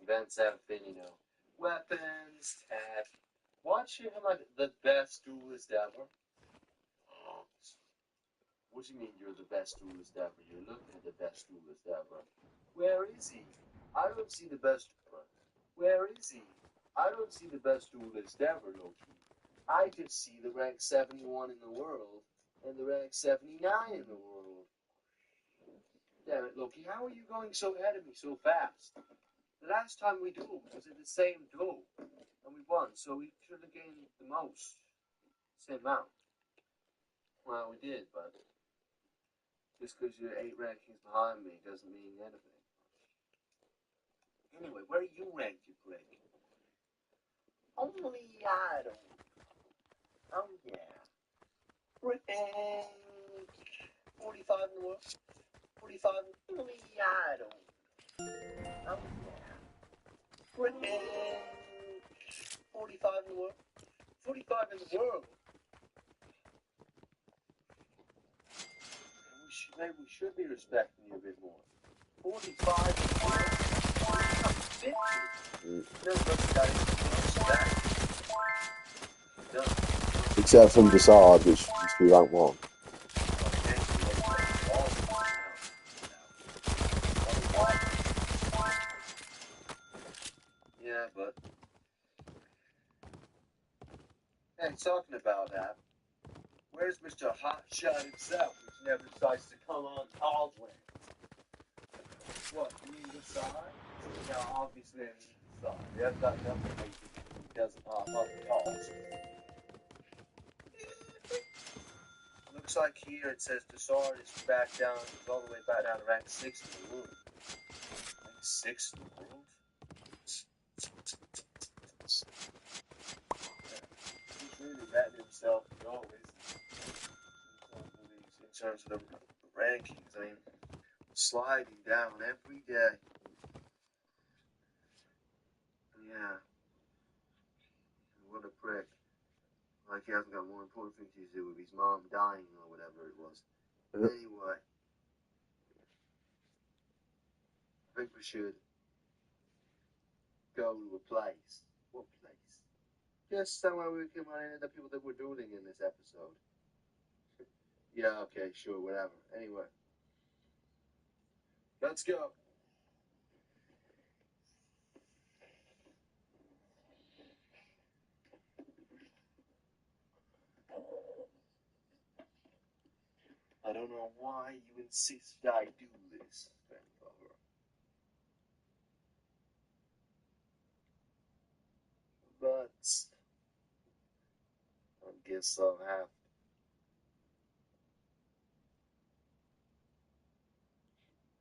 Events have been, weapons, tech. Watch him like the best duelist ever. What do you mean you're the best duelist ever? You're looking at the best duelist ever. Where is he? I don't see the best. Where is he? I don't see the best duelist ever, Loki. I just see the rank 71 in the world and the rank 79 in the world. Damn it, Loki, how are you going so ahead of me so fast? The last time we dueled was in the same duel, and we won, so we should have gained the most. Same amount. Well, we did, but just because you're 8 rankings behind me doesn't mean anything. Anyway, where are you ranked, you prick? Only I don't. Oh, yeah. Rank 45 in the world. 45 only I don't. Oh, yeah. Rank 45 in the world. 45 in the world. Maybe we should be respecting you a bit more. 45 in the world. 50. Nobody's got any respect. Done. Except from Desaad, which used to be rank 1. Yeah, but hey, talking about that, where's Mr. Hotshot himself, which never decides to come on calls with? What, you mean the side? Yeah, obviously I mean the side. We have got nothing to he doesn't hop on the calls. Looks like here it says Desard is back down, all the way back down to rank 6 in the world. Rank 6 in the world? He's really letting himself go, in terms of the rankings. I mean, sliding down every day. Yeah. What a prick. Like he hasn't got more important things to do with his mom dying or whatever it was. Anyway. I think we should go to a place. What place? Just somewhere we can run into the people that we're dueling in this episode. Yeah, okay, sure, whatever. Anyway. Let's go. I don't know why you insist I do this, grandfather. But I guess I'll have.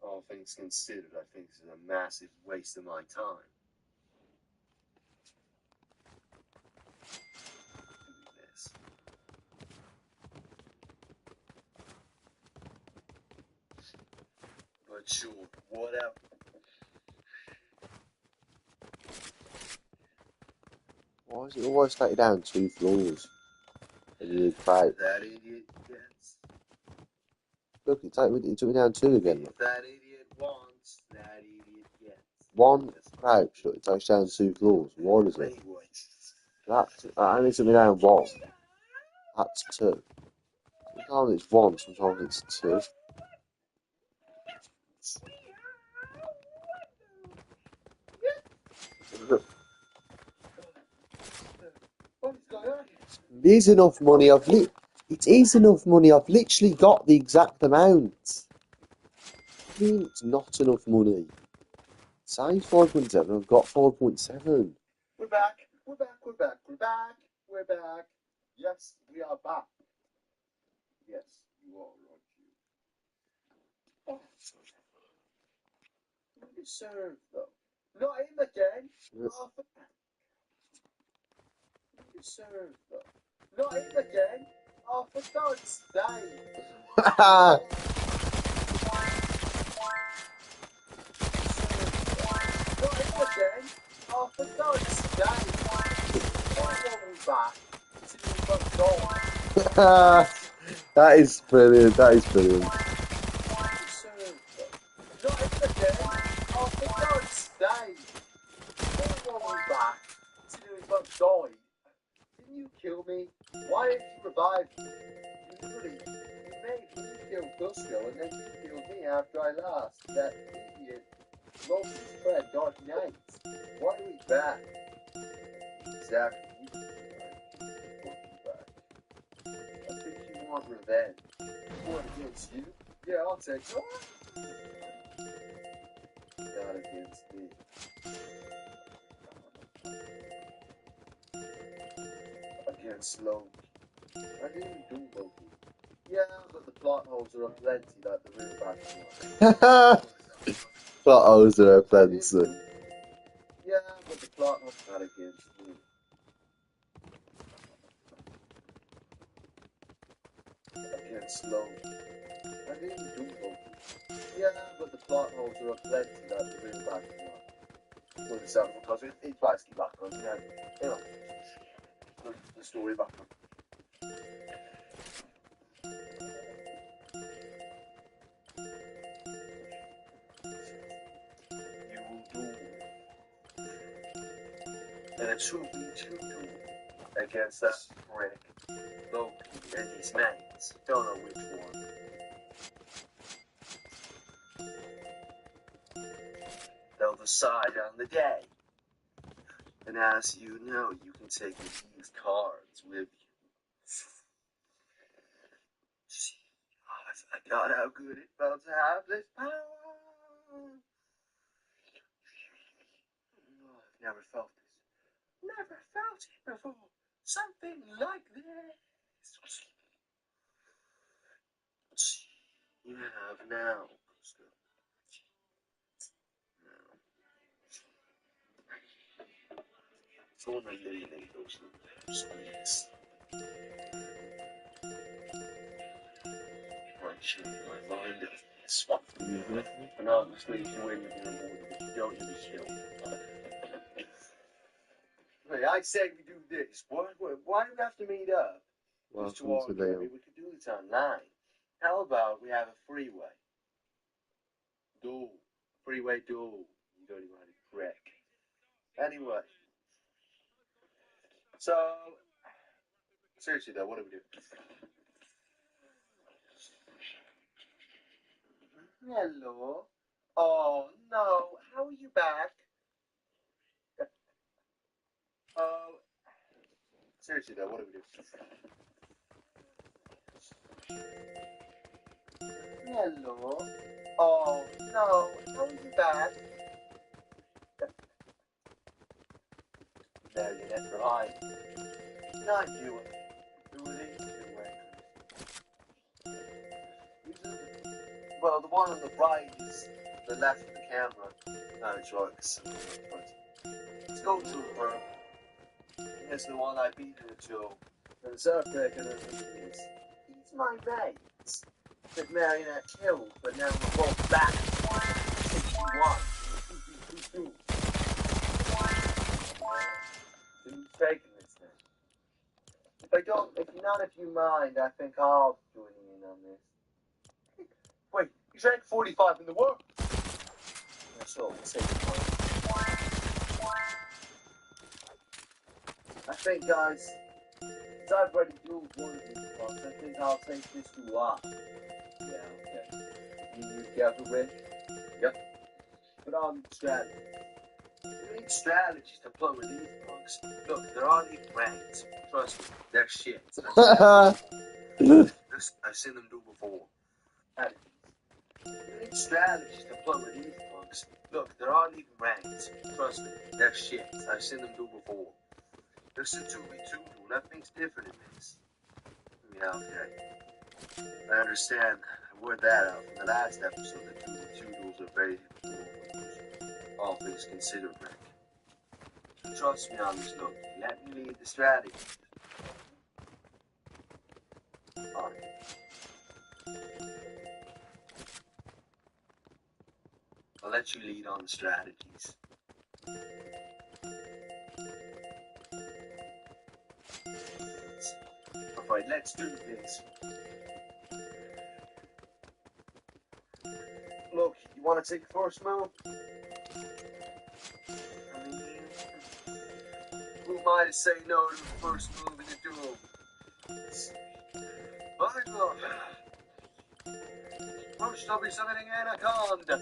All things considered, I think this is a massive waste of my time. Doing this. But sure, whatever. Why is it always take you down 2 floors? That idiot gets. Look, it took me down 2 again. If that idiot wants, that idiot gets. 1 crouch, look, it takes down 2 floors. What is it? That only took me down 1. That's 2. Sometimes it's 1, sometimes it's 2. It is enough money. It is enough money. I've literally got the exact amount. I mean, it's not enough money. Say 5.7. I've got 5.7. We're back. We're back. We're back. We're back. We're back. Yes, we are back. Yes, you are right. Oh, you deserve though. Not him again. Yes. Oh, you deserve though. Not him again. Oh, for God's sake. Not him again. Oh, for God's sake. Back. That is brilliant. That is brilliant. Not him again. Oh, for God's sake. kill me? Why didn't you revive me? You literally, you killed Dusko and then you killed me after I lost that idiot Loki's friend, Dark Knight. Why are we back? Exactly. I think you want revenge. What against you? Yeah, I'll take it. Not against me. Against Loki. I didn't do Loki. Yeah, but the plot holes are aplenty like the real backstory. Plot holes are offensive. Yeah, but the plot holes not against me. Against Loki. I didn't do Loki. Yeah, but the plot holes are aplenty like the real backstory. Well, it's because it's basically background, you know, the story background. You will do. And it should be to do against that prick, Loki and his mates. Don't know which one. They'll decide on the day. And as you know, you can take these cards with you. I forgot how good it felt to have this power. Oh, I've never felt this. Never felt it before. Something like this. You have now. So when I eliminate those squeaks, right, change my mind of this one. And obviously, if you win, you're going to don't you be killed. Hey, I said we do this. Why do we have to meet up? Just to Welcome to argue. I mean, we could do this online. How about we have a freeway? Duel. Freeway duel. You don't even want to correct. Anyway. So, seriously though, what do we do? Hello. Oh, no. How are you back? Oh, seriously though, what do we do? Hello. Oh, no. How are you back? Marionette behind. Not you. Who are these two actors? Well, the one on the right is the left of the camera. No, it's right. Let's go to her. It's the one I beat her to. And the surfer is he's my mate. That Marionette killed, but now we're both back. 61. Who's taking this then? If none of you mind, I think I'll join in on this. Wait, he's rank 45 in the world. So, let's say I think, guys, since I've already dueled one of these cards, I think I'll take this duel off. Yeah, okay. You together, Rick? Yep. Put on strategy. We need strategies to play with these bugs. Look, they're all even ranked. Trust me, they're shit. I've seen them do before. We need strategies to play with these bugs. Look, they're all even ranked. Trust me, they're shit. I've seen them do before. There's a 2v2 duel. Nothing's different in this. Yeah, okay. I understand. I word that out from the last episode. The 2v2 duels are very difficult. All things considered, Rick. So trust me on this, look. Let me lead the strategy. Alright. I'll let you lead on the strategies. Alright, let's do this. Look, you want to take the first move? I mean, who am I to say no to the first move in the duel? Look. First I'll be summoning Anaconda.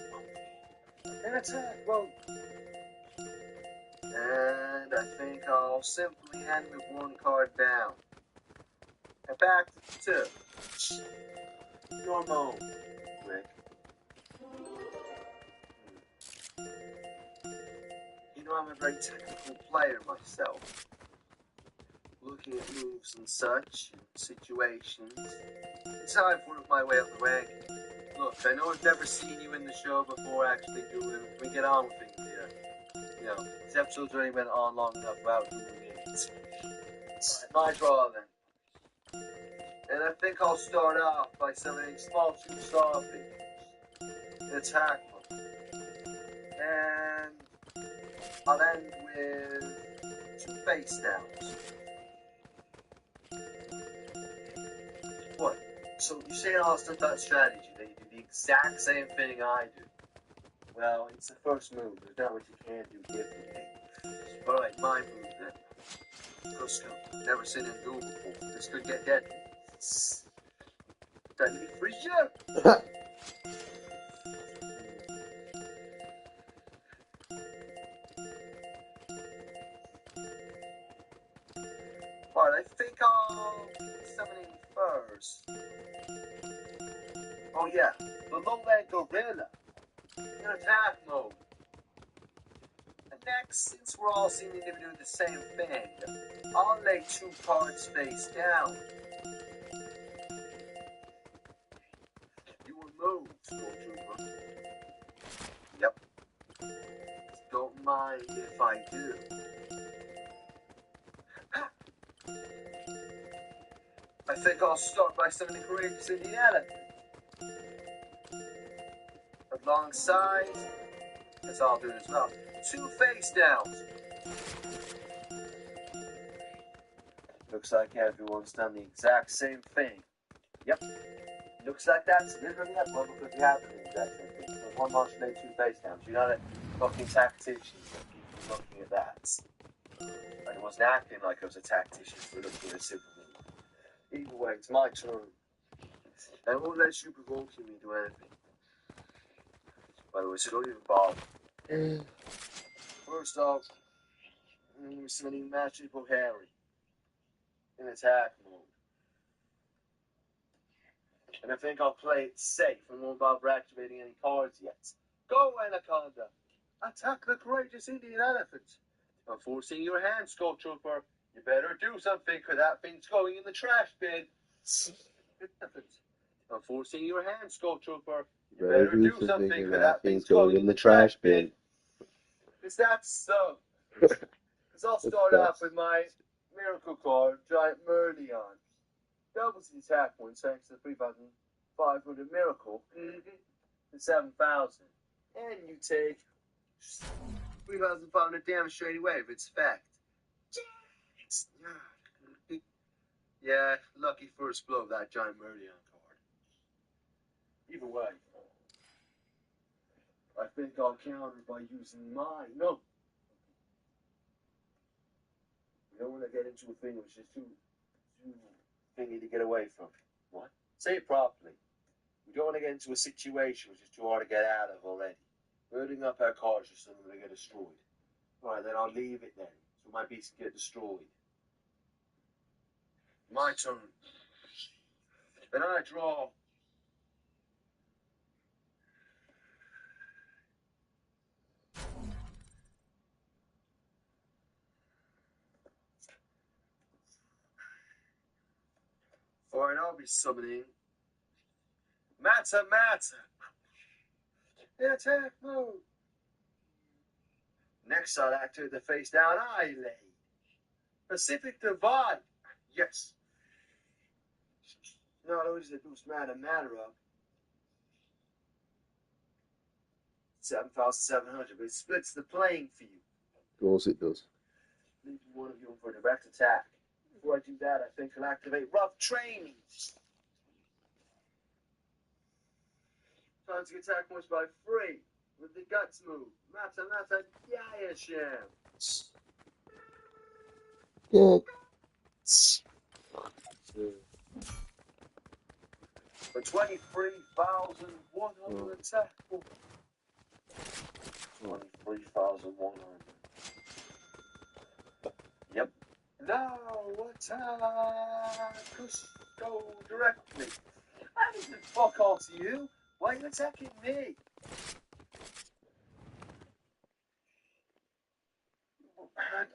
And attack mode. And I think I'll simply end with one card down. And back to 2. Normal. Rick. You know, I'm a very technical player myself. Looking at moves and such, and situations. It's how I've worked my way up the rank. Look, I know I've never seen you in the show before actually doing it. We get on with things here. You know, these episodes already went on long enough without doing it. Alright, my draw then. And I think I'll start off by summoning small 2 starfish. Attack them. And I'll end with 2 face downs. What? So you say all stuff about strategy, that you do the exact same thing I do. Well, it's the first move. There's not much you can do differently. Alright, my move then. Go scoop. Never seen him do before. This could get deadly. Deadly for sure. Alright, I think I'll summoning first. Oh yeah, the lowland gorilla in attack mode. And next, since we're all seeming to be doing the same thing, I'll lay 2 cards face down. You will move, Stormtrooper. Yep. Don't mind if I do. I think I'll start by summoning Courageous Indiana. Alongside, as I'll do as well, 2 face downs. Looks like everyone's done the exact same thing. Yep. Looks like that's literally it. Well, because we have the exact same thing. So 1 martial day, 2 face downs. You're not a fucking tactician. Keep looking at that. I wasn't acting like I was a tactician for looking at a simple move. Either way, it's my turn. I won't let you provoke me to do anything. By the way, so don't even bother. First off, we're sending Magical Harry in attack mode. And I think I'll play it safe and won't bother activating any cards yet. Go, Anaconda! Attack the courageous Indian elephant! I'm forcing your hand, Skull Trooper. You better do something, because that thing's going in the trash bin. I'm forcing your hand, Skull Trooper. You better do something, because that thing's going in the trash bin. Is that so? Because I'll start off with my miracle card, Giant Merlion. Doubles the attack points thanks to 3,500 miracle to 7,000. And you take 3,500 damage straight away with its effect. Yeah, lucky first blow of that Giant Merlion card. Either way, I think I'll counter by using mine. No. You don't want to get into a thing which is too thingy to get away from. What? Say it properly. We don't want to get into a situation which is too hard to get out of already. Building up our cards just so they're going to get destroyed. Alright, then I'll leave it then. So my piece can get destroyed. My turn. Then I draw. Alright, I'll be summoning Mata Mata in attack mode. Next, I'll activate the face down eyelid. Pacific Divide. Yes. Not only does it boost Mata Mata up 7,700, but it splits the playing field. Of course it does. Leaving one of you for a direct attack. Before I do that, I think I'll activate Rough Training. Time to get attack points by 3 with the Guts move. Mata Mata Yayasham. Yeah. A 23,100 attack. 23,100. Yep. Now attack! Go directly. I didn't fuck all to you. Why are you attacking me?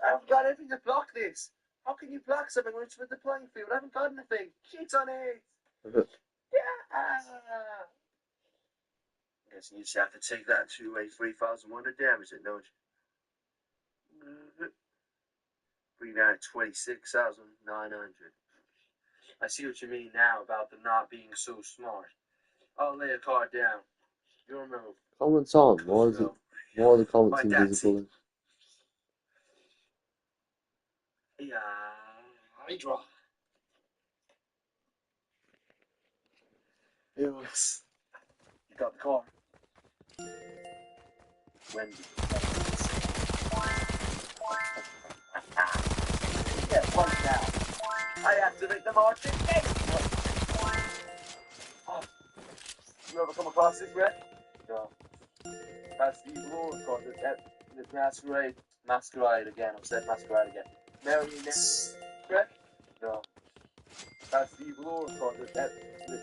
I've got everything to block this. How can you block something when it's with the playing field? I haven't got anything. Shit on it. Yeah. I guess you just have to take that to a 3,100 damage, it, don't you? Bring down 26,900. I see what you mean now about them not being so smart. I'll lay a card down. You'll remember. Comments on. Why is it? Why are the comments My invisible? Yeah, I draw. It was. You got the card. Wendy. Yeah, right now. I activate the marching gate. Oh. You ever come across this, Red? No. That's the evil Lord called this masquerade. Masquerade again. I've said masquerade again. Marionette. Red? No. That's the evil Lord called this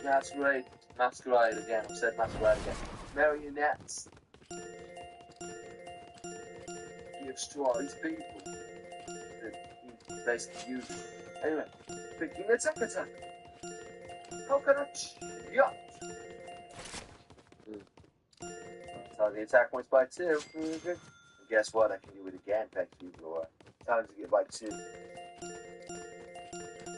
masquerade. Masquerade again. I've said masquerade again. Marionettes. Gives to all these people that he basically uses. Anyway, picking attack. Coconut yacht. Target attack points by 2. And guess what? I can do it again, thank you, Lord. Times to get by 2.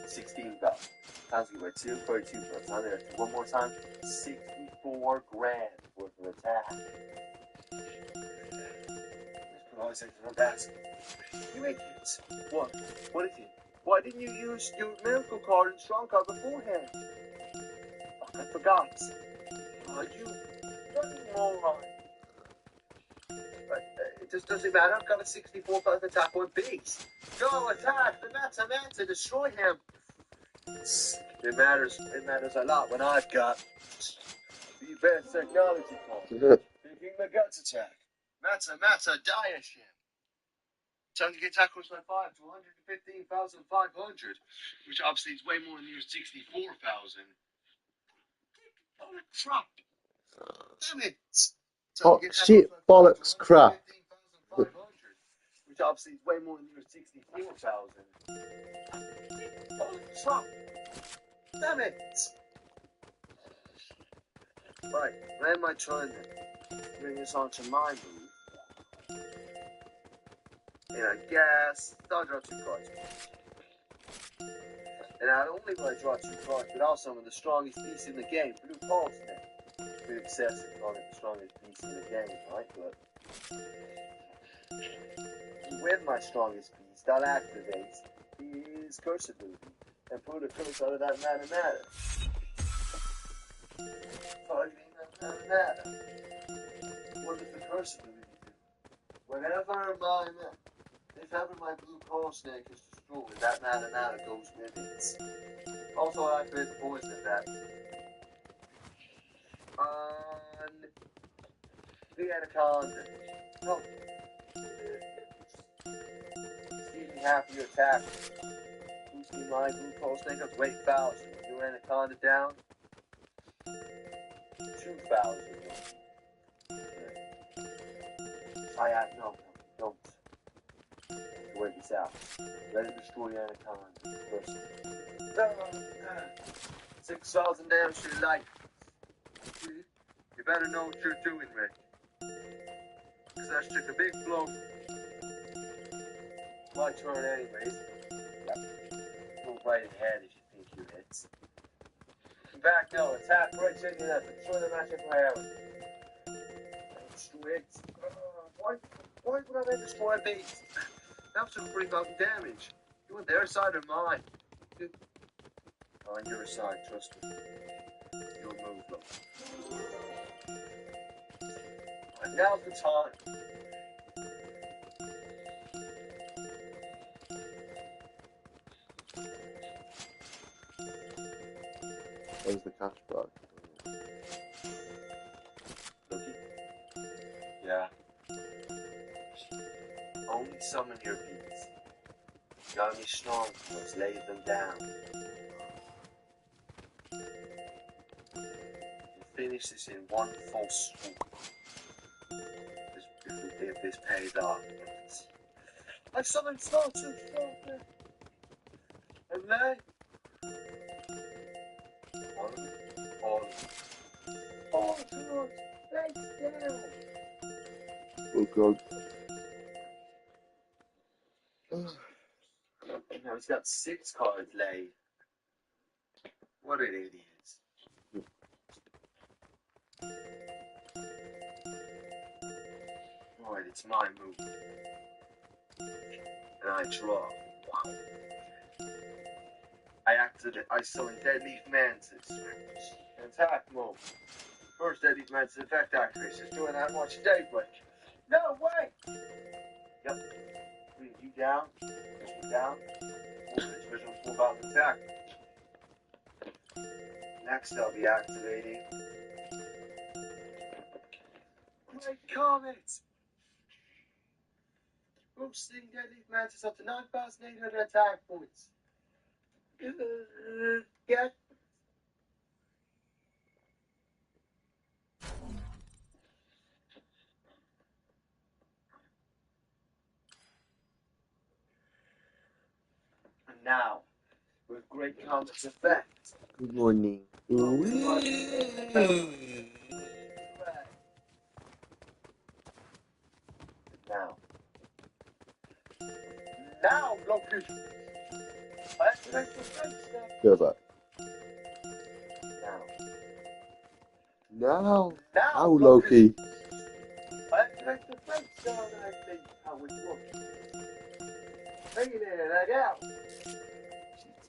16,000. Times to get by 2, 32 plus. Time there. One more time. 64 grand worth of attack. Always like to ask. You idiots. What? What is it? Why didn't you use your miracle card and strong card beforehand? Oh, I forgot. You moron. But it just doesn't matter. I've got a 64 plus attack on base. Go attack the Mata, destroy him. It matters a lot when I've got the best technology card. Taking the guts attack. Mata, Daesh him. Time to get tackles by 5 to 115,500, which obviously is way more than your 64,000. Oh, crap. Damn it. Oh, shit, bollocks, crap. Which obviously is way more than your 64,000. Oh, crap. Damn it. Right, land my turn then. Bring this on to my move. And I guess I'll draw 2 cards. And not only will I draw 2 cards, but also I'm the strongest beast in the game. Blue Pulse now. Pretty excessive calling it the strongest beast in the game, right? But with my strongest beast, I'll activate his curse ability and put a curse out of that matter. Targeting that matter. What does the curse ability do? Whenever my blue coral snake is destroyed, that matter goes with it. Also, I activate the poison effect on the anaconda. No. Stealing half of your attack. Boosting my blue coral snake up to 8,000. Your anaconda down 2,000. No, don't. Wait this out. Let it destroy the anaconda first. 6,000 damage to your life. You better know what you're doing, Rick. Because I took a big blow. My turn anyways. Go right ahead if you think you hit. Back now, attack right to the left. Destroy the matchup forever. Destroy it. Why would I destroy a base? That took 3,000 damage. You want their side or mine? On your side, trust me. You'll move them. And now's the time. Where's the cash bag? Only summon your beats. Got any strong ones, lay them down. We'll finish this in one full swoop. If this pays off. I summoned small too strong. And lay. All towards face down. Oh god. Now he's got 6 cards laid. What an idiot. Alright, it's my move. And I draw. Wow. I summon Deadleaf Mantis. Attack mode. First Deadleaf Mantis effect activates. Just doing that much daybreak. No way! Yep. Bring you down. You down. Visual full bounce attack. Next I'll be activating Great Comet! Boosting Deadleaf Mantis up to 9,800 attack points. Get. And now, with Great Comet's effect. Good morning. Now, Loki. I activate the face Go back. Now. Now. Now, Now, Loki. I activate the face down, I think. How it looks. Bringing in and egg out.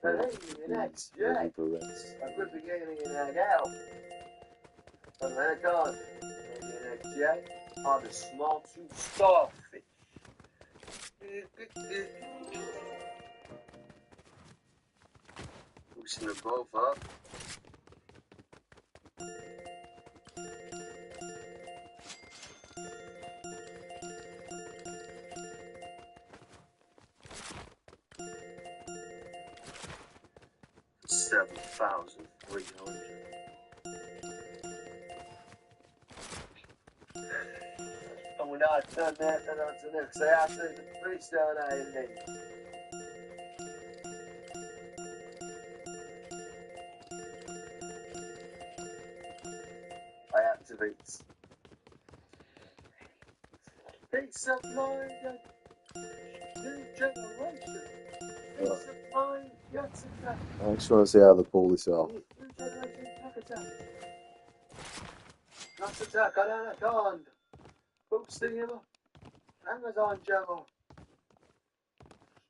And hanging in eggs, yeah. I'm good beginning in egg out. And then it goes. Hanging in eggs, yeah. On the small tube starfish. Pushing them both up. $7,300. And we're not done that, and on to the next. I have to the freestyle I made. I activate. Peace of mind and new generation. Peace of mind, yes, attack. I just want to see how they pull this off. New generation attack. Not attack on Anaconda. Boosting him up. Amazon Jammer.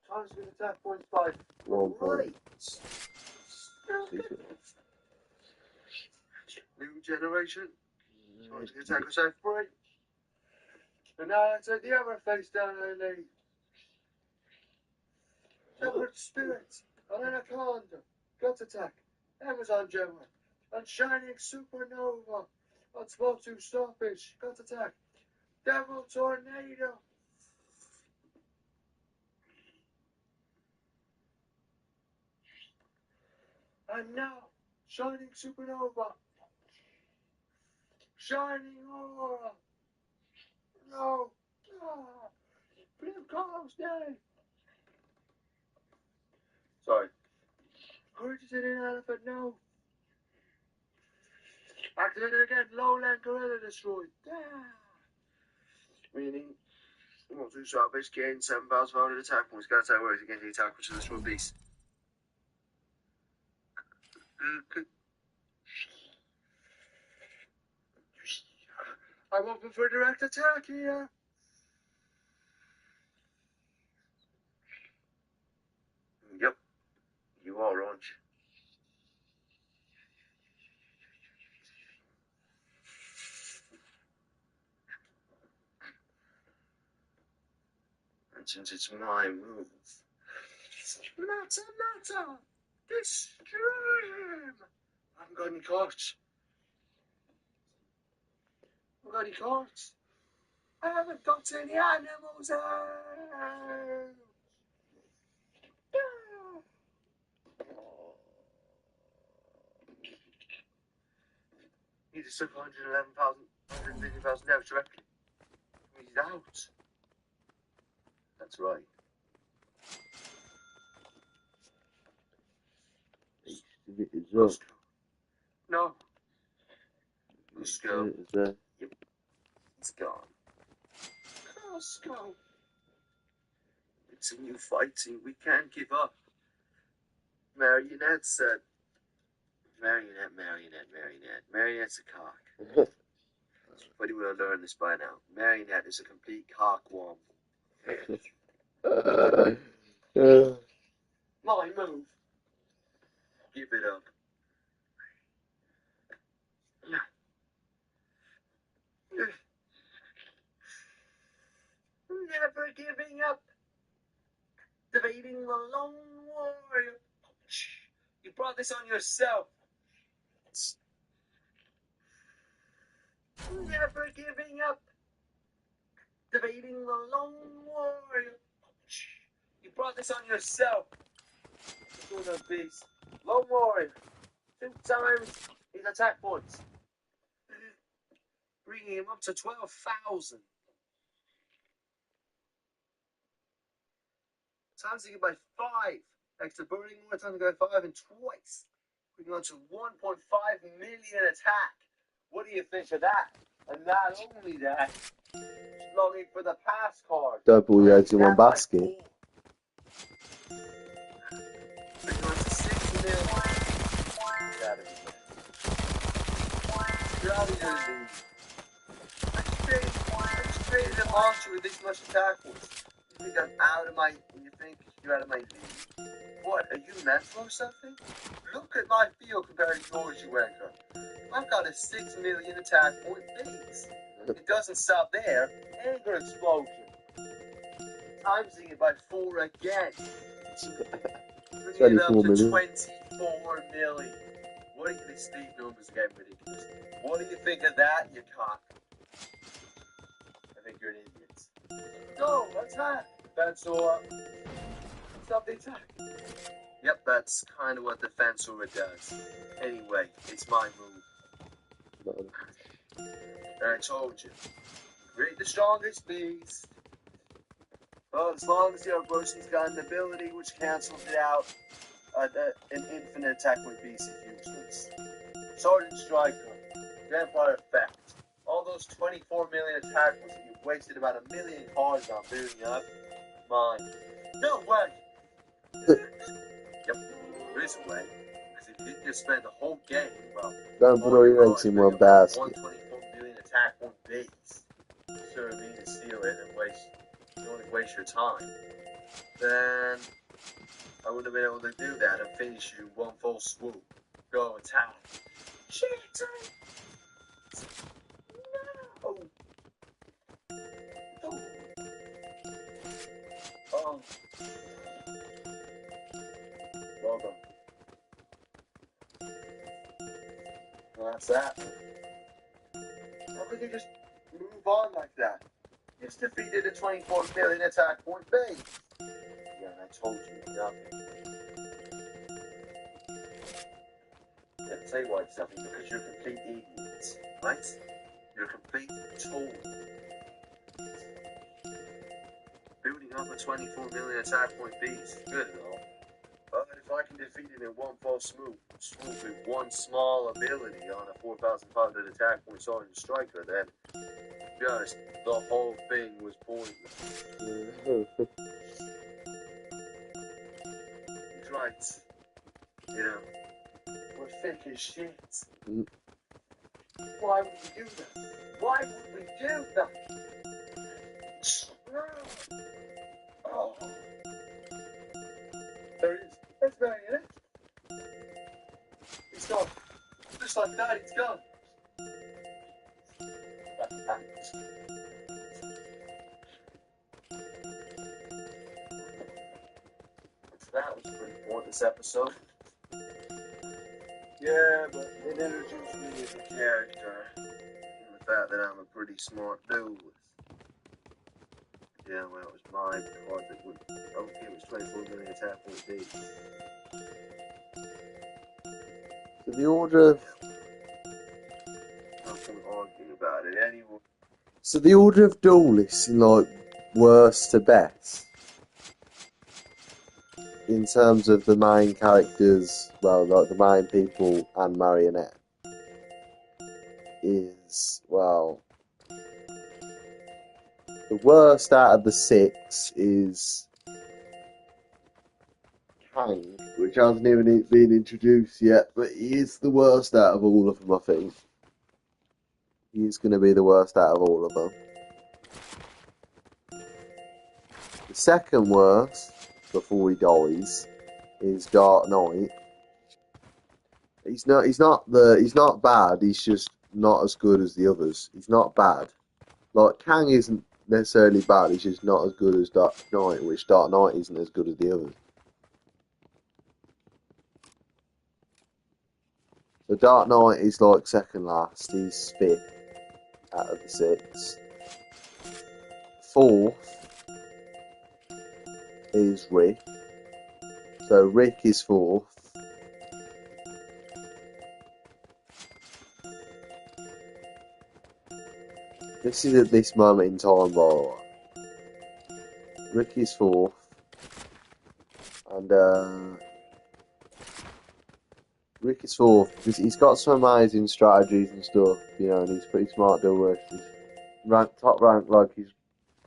Times with attack points by 1 point. right. New generation. Times with attack by 3. And now I take the other face down only. Separate Spirit. On Anaconda. Gut attack. Amazon Jammer. On Shining Supernova. On Small 2 Starfish. Gut attack. Devil Tornado. And now, Shining Supernova. Shining Aura. No. Blue Carl's Day. Sorry. Courageous in an elephant, no. Activated again, Lowland Gorilla destroyed. Meaning, small 2 Starfish gain 7,500 attack points. Got attack works against the attack which is a destroyed beast. I'm open for direct attack here. Yep, you are, aren't you? And since it's my move, matter, destroy him. I haven't got any cards. I've got any cards. I haven't got any animals out. He just took 150,000 out directly. He's out. That's right. It is up. Costco. No. Costco. Is there? Yep. It's gone. Costco. It's a new fighting. We can't give up. Marionette said. Marionette. Marionette's a cock. Everybody would have learned this by now. Marionette is a complete cockwomp. My move. Give it up. Never giving up. Defeating the lone warrior. You brought this on yourself. Never giving up. Defeating the lone warrior. You brought this on yourself. Luna Beast. Lone warrior. 2 times his attack points. Bringing him up to 12,000. Times to get by 5. Extra burning more time to go 5 and twice. Bringing on to 1.5 million attack. What do you think of that? And not only that, longing for the pass card. Double yards in one basket. Bringing on to 6 million. Get out of here, dude. I just created a monster with this much attack points. You think I'm out of my... You think you're out of my league? What, are you mental or something? Look at my field compared to yours, you wanker. I've got a 6 million attack point base. It doesn't stop there. Anger explosion. Timesing it by 4 again. Bringing it up to 24 million. What do you think? These numbers are getting ridiculous. What do you think of that, you cock? I think you're an idiot. No, attack! Fensor. Stop the attack. Yep, that's kind of what the Fensor does. Anyway, it's my move. And I told you. Create the strongest beast. Well, as long as the other person's got an ability which cancels it out, an infinite attack with beast is useless. Sergeant Striker, Vampire Effect. All those 24 million attack ones that you've wasted about 1 million cards on building up. Mine. No way! Yep, there is a way. Because if you didn't just spend the whole game, well, Don't put all your eggs in one basket. 124 million attack on base. Sure, me to steal it and waste your time. Then I wouldn't have been able to do that and finish you one full swoop. Go attack. Shit! No! Oh. Well done. That's that. How could you just move on like that? You just defeated a 24 million attack point base. Yeah, and I told you nothing. Didn't say why it's nothing because you're a complete idiot, right? You're a complete tool. Building up a 24 million attack point base, good and all. But if I can defeat it in one false swoop with one small ability on a 4,500 attack point Sergeant Striker, then, to be honest, the whole thing was pointless. He's right. You know, we're thick as shit. Why would we do that? Why would we do that? Oh. There it is. That's Marionette. It's gone. Just like that, it's gone. That was a pretty pointless episode. Yeah, but it introduced me as a character. And the fact that I'm a pretty smart dude. Yeah, well, it was my card that would. Okay, it was 24 million attack point B. So the order of Nothing arguing about it anymore. So the order of duelists in like worst to best in terms of the main characters, well, like the main people and Marionette is, well, the worst out of the 6 is Kang, which hasn't even been introduced yet, but he is the worst out of all of them, I think. He's going to be the worst out of all of them. The second worst, before he dies, is Dark Knight. He's not bad. He's just not as good as the others. He's not bad. Like Kang isn't necessarily bad. He's just not as good as Dark Knight, which Dark Knight isn't as good as the others. So Dark Knight is like second last. He's 5th out of the 6. 4th is Rick. So Rick is 4th. This is at this moment in time, by the way. Rick is 4th. And Rick is 4th because he's got some amazing strategies and stuff, you know, and he's pretty smart to work. He's top rank, like he's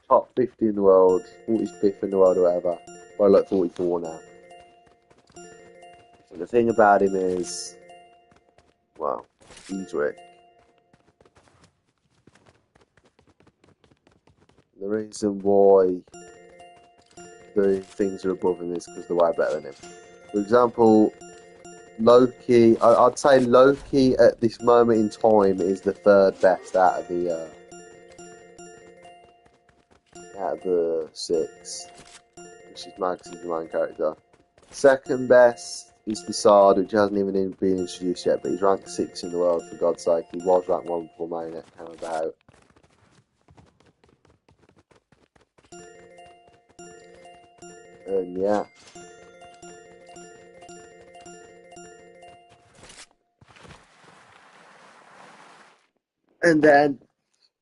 top 50 in the world, 45th in the world or whatever. Well, like 44 now. And the thing about him is, well, he's Rick. The reason why the things are above him is because they're way better than him. For example, Loki, I'd say Loki at this moment in time is the 3rd best out of the 6, which is Max, is the main character. Second best is the Sword, which hasn't even been introduced yet, but he's ranked 6 in the world, for God's sake. He was ranked 1 before Marionette came about. And yeah. And then,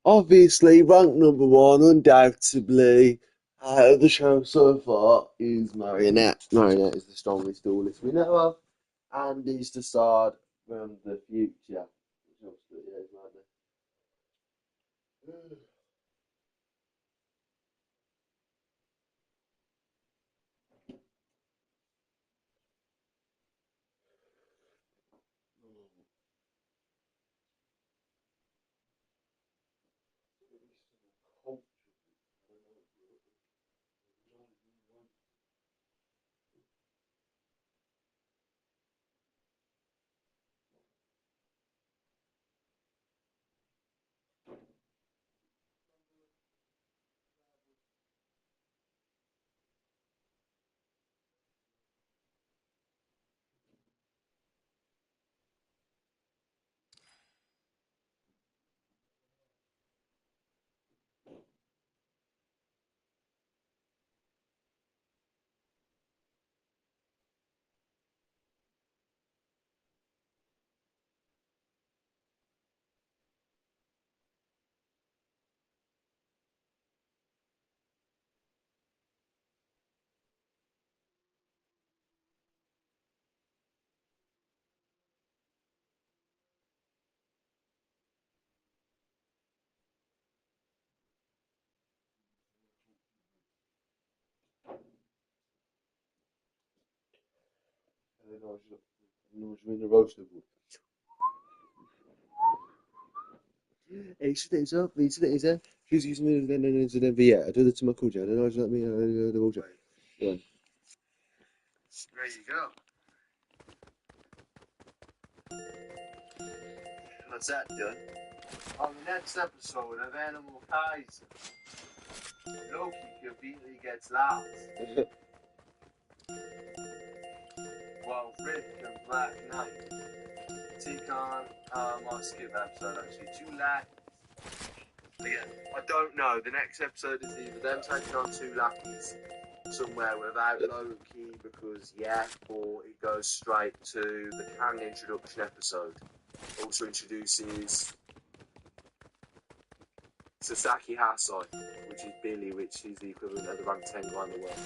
obviously, rank number 1, undoubtedly, out of the show so far, is Marionette. Marionette is the strongest duelist we know of, and he's the Sword from the future. Which obviously is madness. In the roaster wood. Eşit hesap, eşit hesap. She's using it and then it's an VA. I do the to my coach. I don't know, let me the coach. Yeah. There you go. That's that done. On the next episode of Animal Kaiser, Loki completely gets lost. While Rick and Black Knight take on, I'll skip episode actually, 2 lackeys. Again, I don't know. The next episode is either them taking on two lackeys somewhere without Loki, because or it goes straight to the Kang introduction episode. Also introduces Sasaki Hasai, which is Billy, which is the equivalent of the rank 10 guy in the world.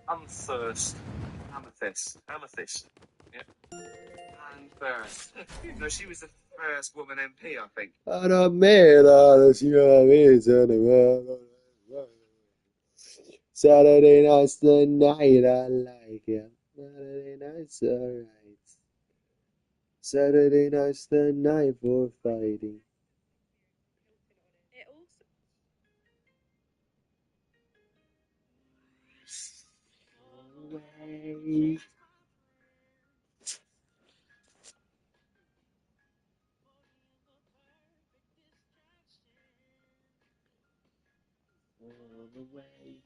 Amethyst. Yeah. And first. No, she was the first woman MP, I think. Saturday night's the night I like it. Saturday night's alright. Saturday night's the night for fighting. It also Away. All the way.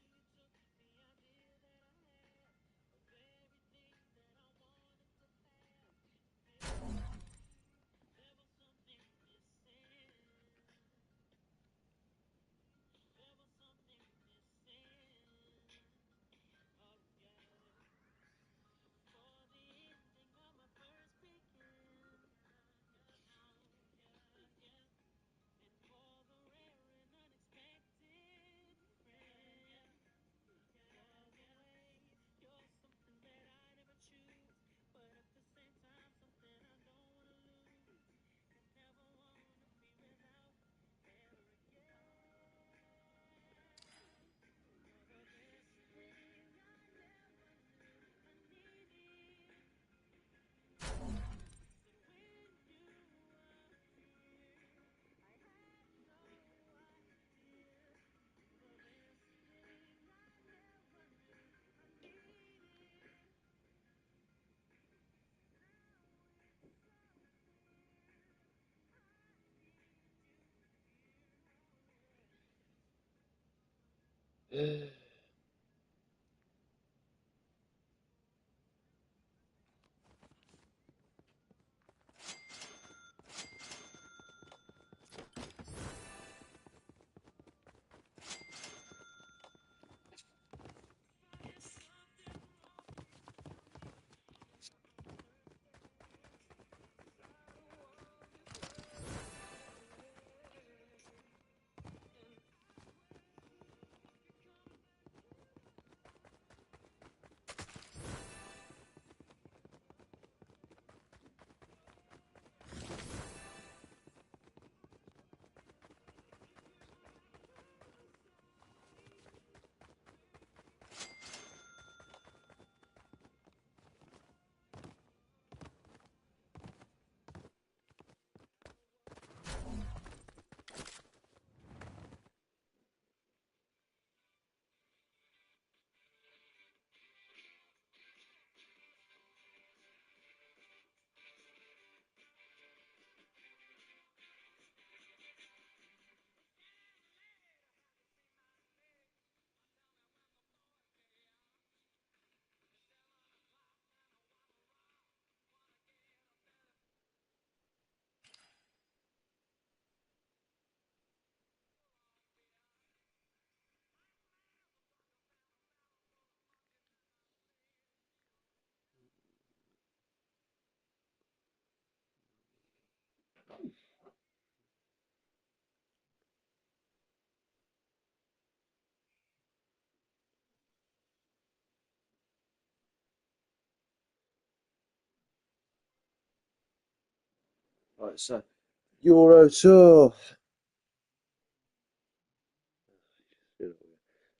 Right, so Euro Tour.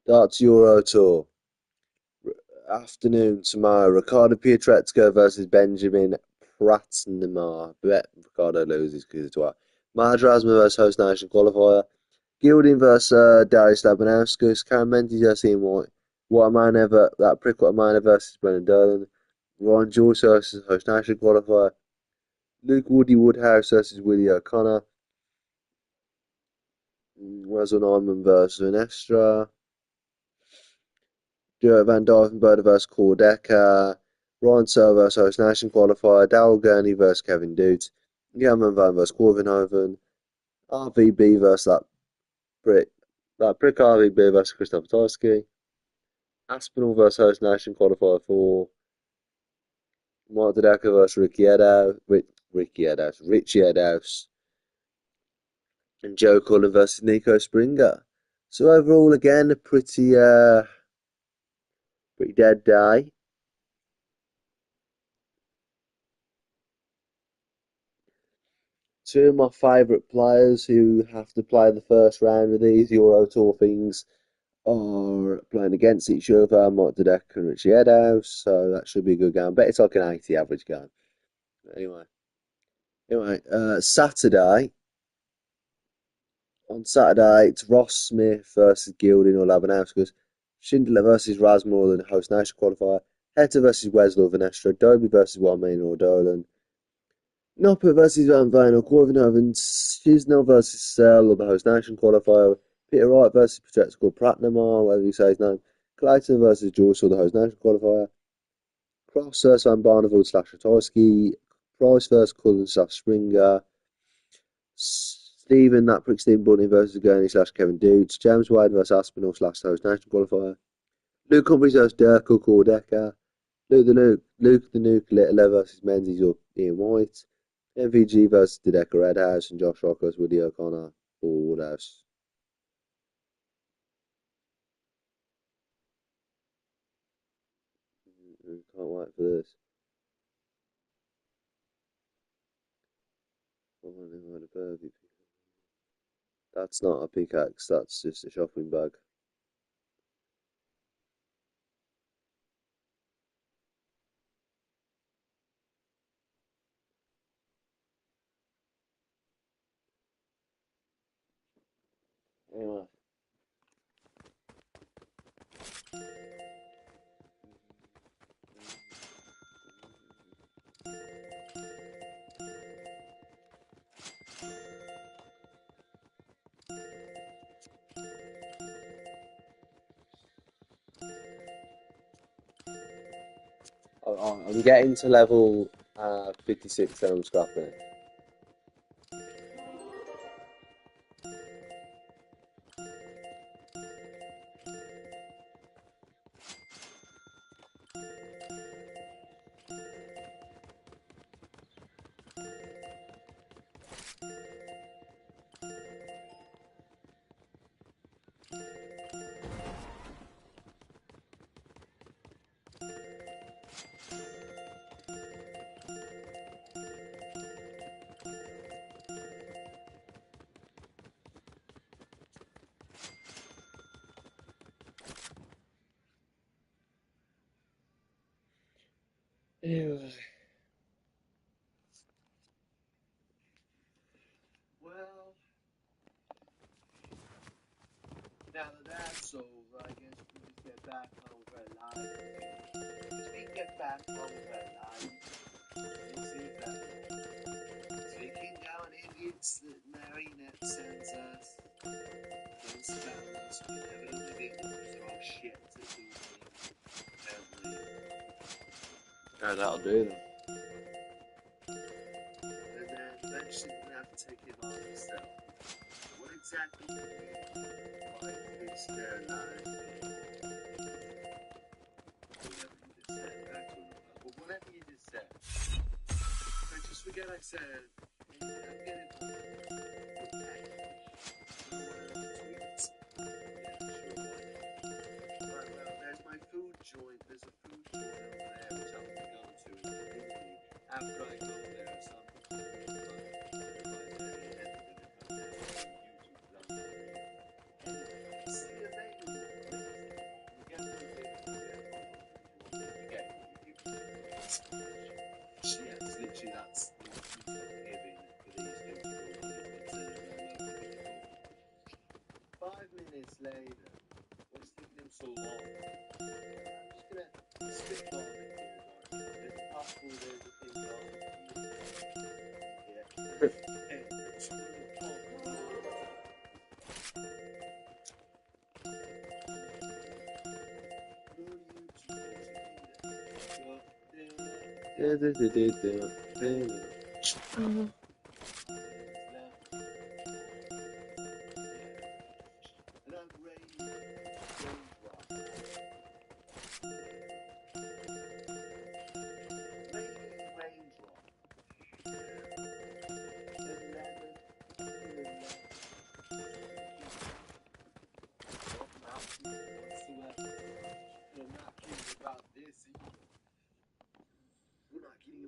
Darts Euro Tour. Afternoon tomorrow. Ricardo Pietrezco versus Benjamin Pratnamar. Bet Ricardo loses because it's what. Madrasma versus host nation qualifier. Gilding versus Darius Labanauskas. Karen Mendes versus Ian White. What a man ever. That prick what a man ever versus Brennan Durden. Ryan George versus host nation qualifier. Luke Woody Woodhouse versus Willie O'Connor. Wazon Iman versus Venestra. Stuart Van Dyvenberg versus Cordeca. Ryan Searle versus host nation qualifier. Darryl Gurney versus Kevin Doots. German Van versus Corvinhoven. RVB versus that prick RVB versus Christopher Torsky. Aspinall versus Host Nation qualifier 4. Mark Dodaka versus Richie Edhouse, and Joe Cullen versus Nico Springer. So overall, again, a pretty dead day. Two of my favourite players who have to play the first round of these Euro Tour things are playing against each other, Mark Dodeka and Richie Edhouse, so that should be a good game. I bet it's like an 80 average game. Anyway, Saturday. On Saturday, it's Ross Smith versus Gilding or Labanauskas, Schindler versus Rasmussen in the host nation qualifier, Heta versus Wesley or Venestra, Dobie versus Wameen or Dolan, Nopper versus Van Veen or Corvinhoven, Chisnell versus Sell or the host nation qualifier, Peter Wright versus Patrick Pratnamar, whatever you say his name, Clayton versus Joyce or the host nation qualifier, Cross versus Van Barneveld / Ratajski, Price versus Cullen / Springer, Stephen, that prick Stephen Bunting versus Gurney / Kevin Dudes, James Wade versus Aspinall / host national qualifier, Luke Humphries versus Dirk or Decker, Luke the Nuke Littler versus Menzies or Ian White, MVG versus Dedeker Redhouse, and Josh Rock versus Woody O'Connor or Woodhouse. Can't wait for this. That's not a pickaxe, that's just a shopping bag. Anyway. I'm getting to level 56 and I'm scrapping it. Anyway. Well, now that that's over, I guess we just get back on with our lives. We get back on with our lives. This is that. Taking down idiots that Marionette sends us. Those spells we never living throw shit to do things. Every. Oh, that'll do then. And then eventually we have to take him on himself. What exactly do you mean by it's their lives? Whatever you just said. I just forget I said. I'm getting tweets. Right, well, there's my food joint. There's a food joint over there which I'm going to go to immediately after I go there. So see you later. Yeah, it's literally that's the giving for these people. 5 minutes later, what's taking them so long? I'm just gonna spitball it here. It's possible there's a thing wrong. Yeah.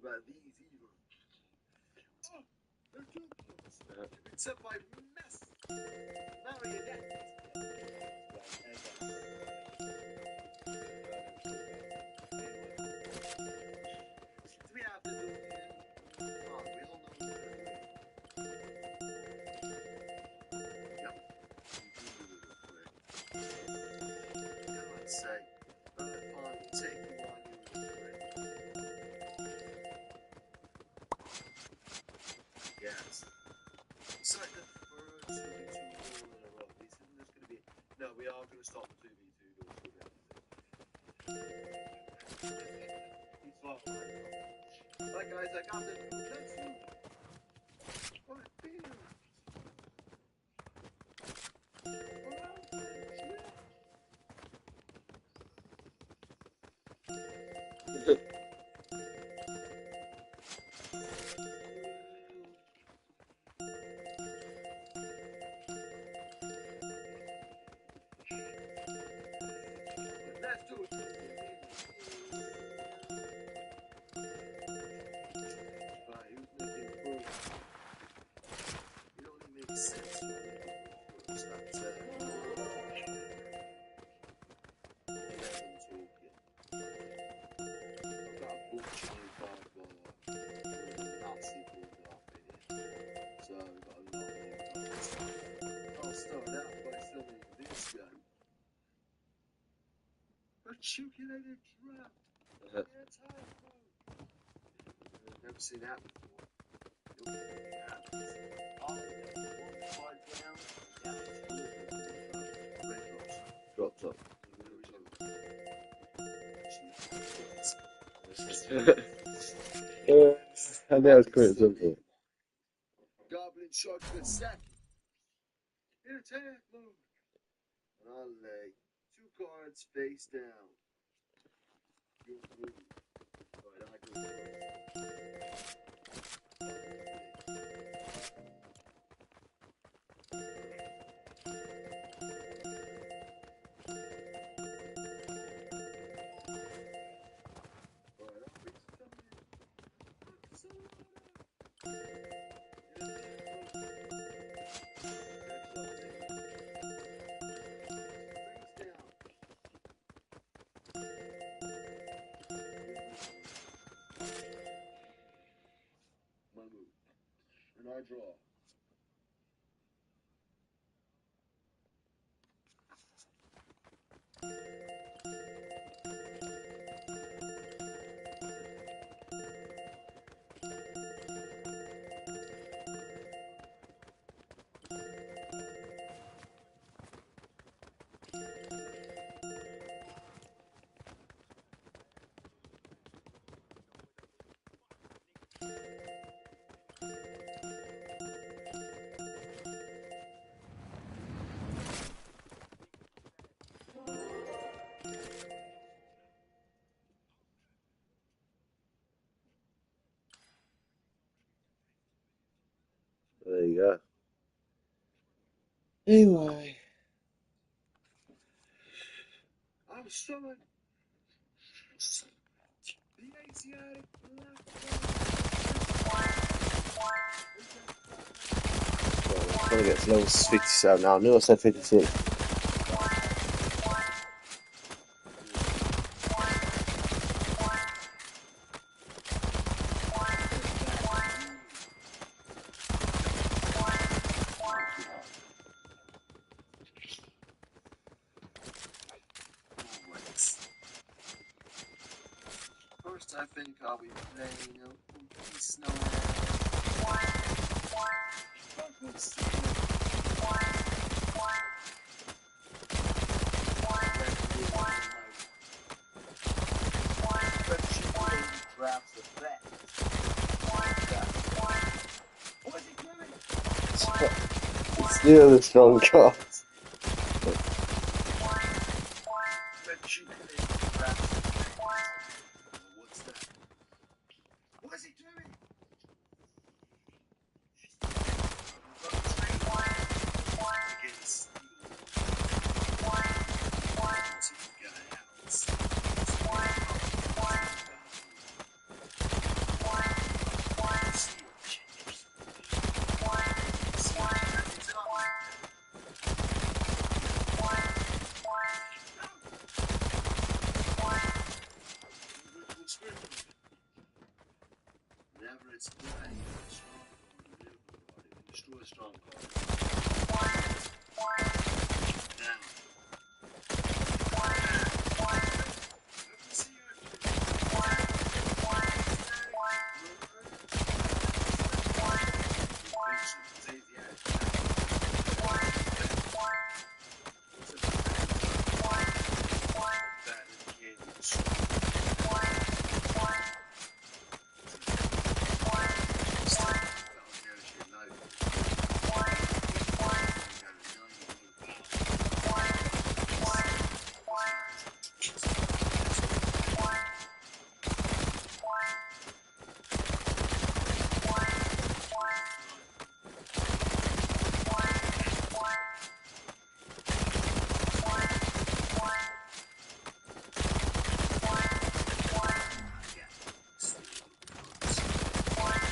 about these either. Oh, they're duplicates. It's up by mess. Marionette. Do we have to do it? Oh, we all know what we're doing. Yep. God's sake. Fine, we'll take you while you look for it. Yes. It's like the first 2v2 all in a row. This isn't just going to be. No, we are going to stop the 2v2 doors. He's far away. Right, guys, I got the. Let's move. What a beer. Let's do it. Right, who's making proof? It only makes sense when we do first. That's 11 talking. I've got a bunch of new cardboard with a massive bulldog in it. So we've got a lot more cards. I'll start out by selling this guy. Articulated trap. Anti-move. I've never seen that before. You'll get it happens. All of them, one card down, red drops. Drops up. And that was quite simple. Goblin shark for a second. In attack mode. And I'll lay 2 cards face down. Your move. Alright, I go first. Alright, I'll fix it up here. My move. And I draw. There you go. Anyway. I'm summoned. The Asiatic I'm trying to get to level 57 now. I knew I said 56. First, I think I'll be playing a snow. Drafts effect. What's he doing? It's the other strong cards. Rejuvenating drafts effect. What's that? What's he doing? Against strong card. Now. Let me see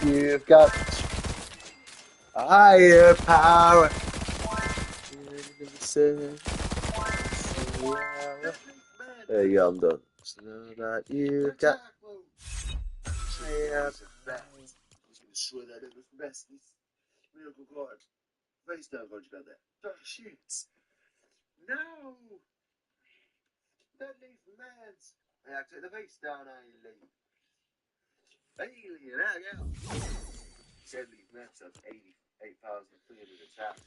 You've got higher power. There you go, I'm done. So now that you've got higher power. I was going to destroy that. It was the best. Miracle card. Face down card you got there. Oh, shoots. No! That leaves man's. I took the face down, alien. Alien, I go. Said leave man's up 88,300 attacks.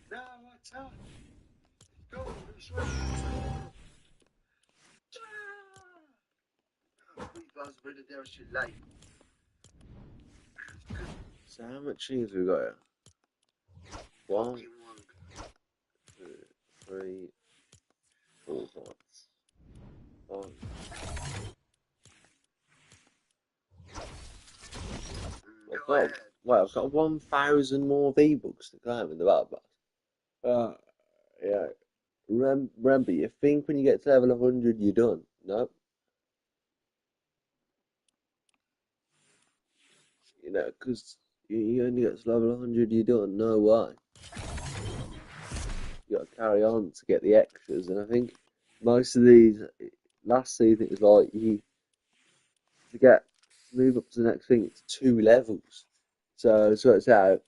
Now attack! Go, destroy it! 3,000 rid of their shit life. So how much things we got here? 1, 2, 3, 4, 5. I've got 1,000 more V-Bucks to climb in the battle pass. Yeah. Remember, you think when you get to level 100 you're done. No. You know, because you only get to level 100 you're done. No way. You got to carry on to get the extras, and I think most of these last season it was like you to move up to the next thing. It's 2 levels, so it's out.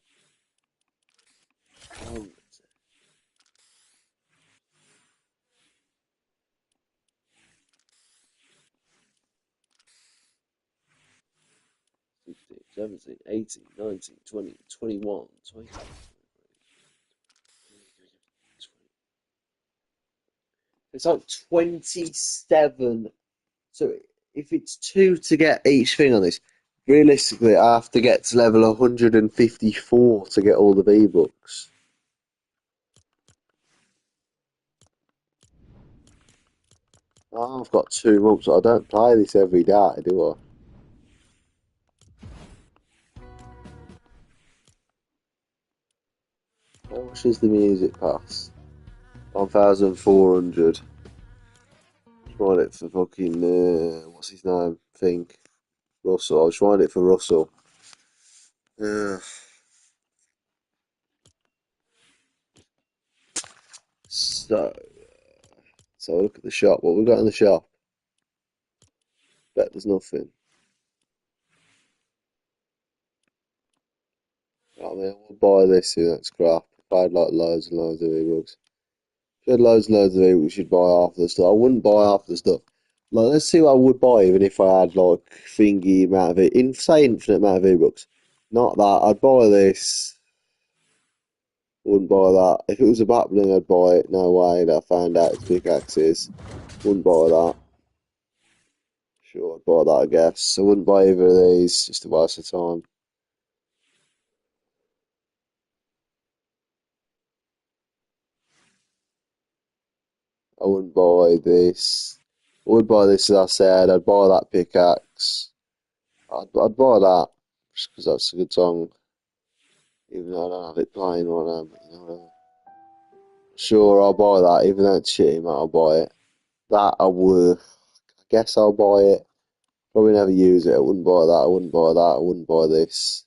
16, 17, 18, 19, 20, 21, 22. It's like 27. So if it's 2 to get each thing on this, realistically, I have to get to level 154 to get all the V-Bucks. Oh, I've got 2 months. I don't play this every day, do I? How much is the music pass? 1,400. Tried it for fucking, what's his name? Think. Russell. I was trying it for Russell. So look at the shop. What we got in the shop? Bet there's nothing. I mean, I will buy this here. That's crap. If I had like loads and loads of V-Bucks. If you had loads and loads of V-Bucks, we should buy half the stuff. I wouldn't buy half the stuff. Like, let's see what I would buy even if I had like thingy amount of it. Say infinite amount of V-Bucks. Not that. I'd buy this. Wouldn't buy that. If it was a battling, I'd buy it. No way that I found out it's pickaxes. Wouldn't buy that. Sure, I'd buy that, I guess. I wouldn't buy either of these. Just a waste of time. I wouldn't buy this. I would buy this, as I said. I'd buy that pickaxe. I'd buy that just because that's a good song. Even though I don't have it playing right now. But, you know, whatever. Sure, I'll buy that. Even though it's shitty, mate, I'll buy it. That I would. I guess I'll buy it. Probably never use it. I wouldn't buy that. I wouldn't buy that. I wouldn't buy this.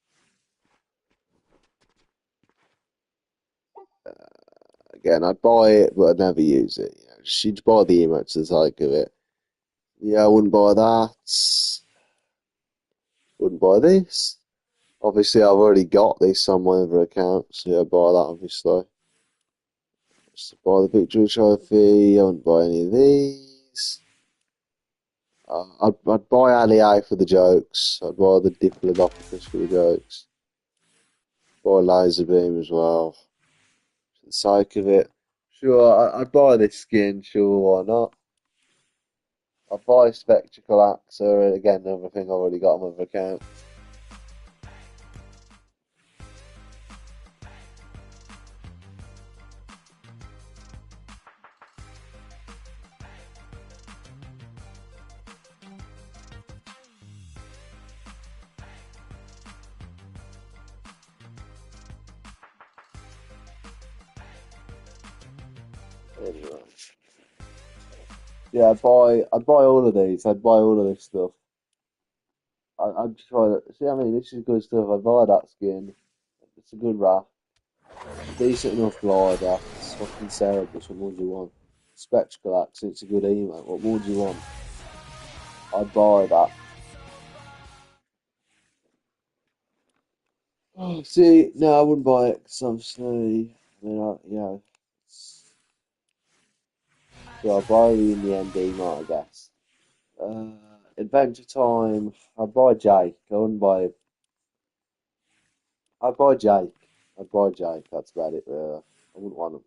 Again, I'd buy it, but I'd never use it. You know, she'd buy the emotes for the sake of it. Yeah, I wouldn't buy that. Wouldn't buy this. Obviously, I've already got this on my other account, so yeah, buy that, obviously. Just buy the victory trophy, I wouldn't buy any of these. I'd buy Ali A for the jokes. I'd buy the Diplodocus for the jokes. Buy Laser Beam as well. For the sake of it. Sure, I'd buy this skin, sure, why not? I'd buy Spectacle Axer, again, another thing I've already got on my other account. Anyway. Yeah, I'd buy all of these. I'd buy all of this stuff. I'd try to see. I mean, this is good stuff. I'd buy that skin. It's a good raft. Decent enough glider. It's fucking Cerebus. What more do you want? Spectacle Axe. It's a good email. What more do you want? I'd buy that. Oh, see, no, I wouldn't buy it because obviously, I mean, yeah. So I'll buy the in the ND might, I guess. Adventure Time. I'd buy Jake. I wouldn't buy. I'd buy Jake. I'd buy Jake. That's about it. Really. I wouldn't want them.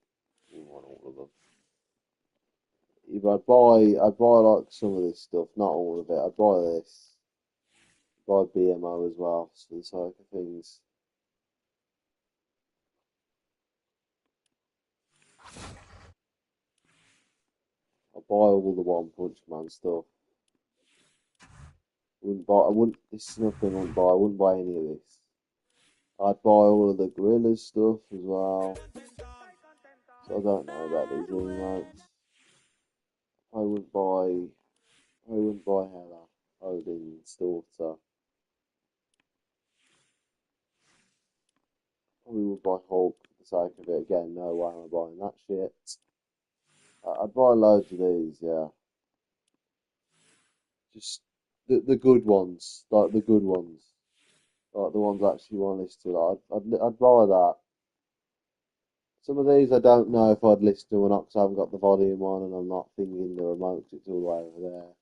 I wouldn't want all of them. Either I'd buy like some of this stuff, not all of it. I'd buy this. Buy BMO as well, for the sake of things. I'd buy all the One Punch Man stuff. I wouldn't. This is nothing I wouldn't buy. I wouldn't buy any of this. I'd buy all of the Gorillas stuff as well. So I don't know about these emotes. I wouldn't buy. I wouldn't buy Hella, Odin's daughter. Probably would buy Hulk for the sake of it. Again, no way am I buying that shit. I'd buy loads of these, yeah. Just the good ones, like the good ones, like the ones I actually want to listen to. Like, I'd buy that. Some of these I don't know if I'd listen to or not because I haven't got the volume on and I'm not thinking the remote 'cause it's all the way over there.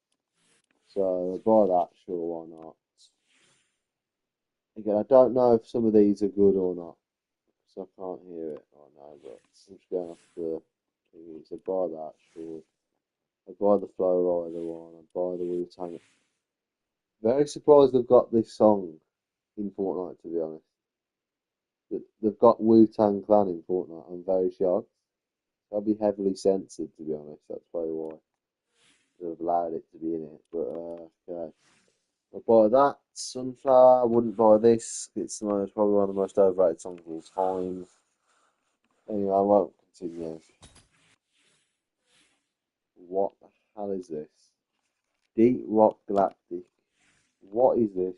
So I'd buy that, sure, why not? Again, I don't know if some of these are good or not because I can't hear it right now, but I'm just going off the thingy. So buy that, sure. I'd buy the Flow Rider one. I'd buy the Wu Tang. Very surprised they've got this song in Fortnite, to be honest. They've got Wu Tang Clan in Fortnite. I'm very shocked. I'll be heavily censored, to be honest. That's probably why they've allowed it to be in it. But, okay. I'll buy that. Sunflower. I wouldn't buy this. It's probably one of the most overrated songs of all time. Anyway, I won't continue. What the hell is this? Deep Rock Galactic. What is this?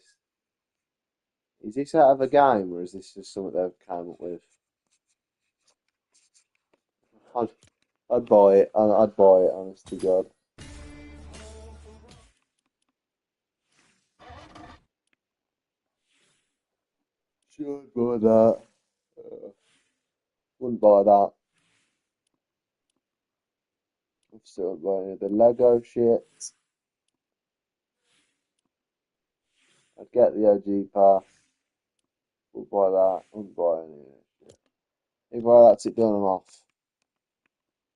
Is this out of a game or is this just something they've come up with? I'd, I'd buy it. I'd buy it, honest to God. Should buy that. Wouldn't buy that. I'm still buying the Lego shit. I'd get the OG pass. Wouldn't buy that. Wouldn't buy any of it. Anyway, that's it done. I'm off.